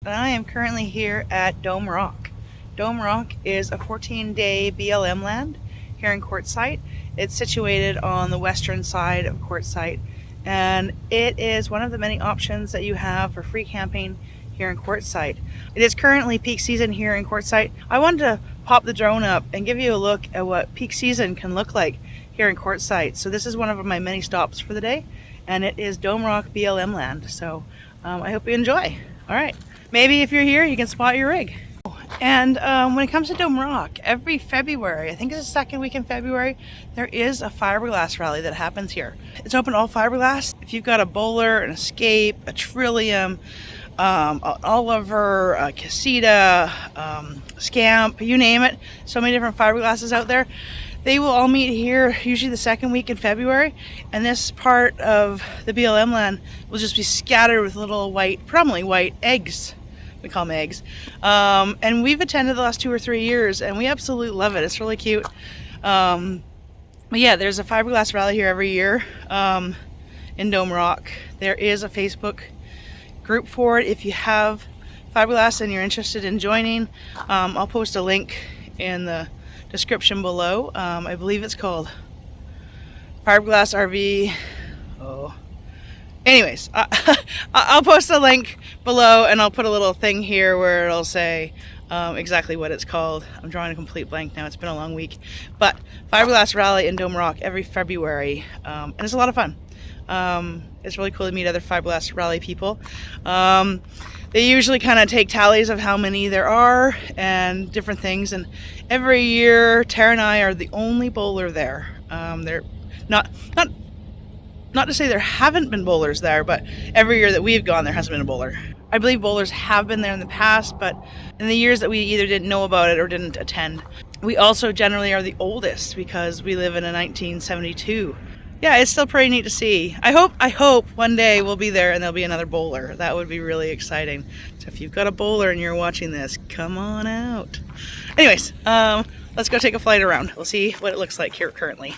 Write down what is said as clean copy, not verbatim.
and I am currently here at Dome Rock. Dome Rock is a 14-day BLM land here in Quartzsite. It's situated on the western side of Quartzsite, and it is one of the many options that you have for free camping here in Quartzsite. It is currently peak season here in Quartzsite. I wanted to pop the drone up and give you a look at what peak season can look like here in Quartzsite. So this is one of my many stops for the day, and it is Dome Rock BLM land. So I hope you enjoy. All right, maybe if you're here, you can spot your rig. And when it comes to Dome Rock, every February, I think it's the second week in February, there is a fiberglass rally that happens here. It's open to all fiberglass. If you've got a boler, an escape, a trillium, an Oliver, a casita, scamp, you name it, so many different fiberglasses out there. They will all meet here usually the second week in February, and this part of the BLM land will just be scattered with little white, predominantly white eggs. We call them eggs. And we've attended the last 2 or 3 years, and we absolutely love it. It's really cute. But yeah, there's a fiberglass rally here every year in Dome Rock. There is a Facebook group for it. If you have fiberglass and you're interested in joining, I'll post a link in the description below. I believe it's called Fiberglass RV. Anyways, I'll post a link below, and I'll put a little thing here where it'll say exactly what it's called. I'm drawing a complete blank now. It's been a long week. But Fiberglass Rally in Dome Rock every February, and it's a lot of fun. It's really cool to meet other Fiberglass Rally people. They usually kind of take tallies of how many there are and different things, and every year Tarah and I are the only bowler there. They're not to say there haven't been bowlers there, but every year that we've gone, there hasn't been a bowler. I believe bowlers have been there in the past, but in the years that we either didn't know about it or didn't attend. We also generally are the oldest because we live in a 1972. Yeah, it's still pretty neat to see. I hope one day we'll be there and there'll be another bowler. That would be really exciting. So if you've got a bowler and you're watching this, come on out. Anyways, let's go take a flight around. We'll see what it looks like here currently.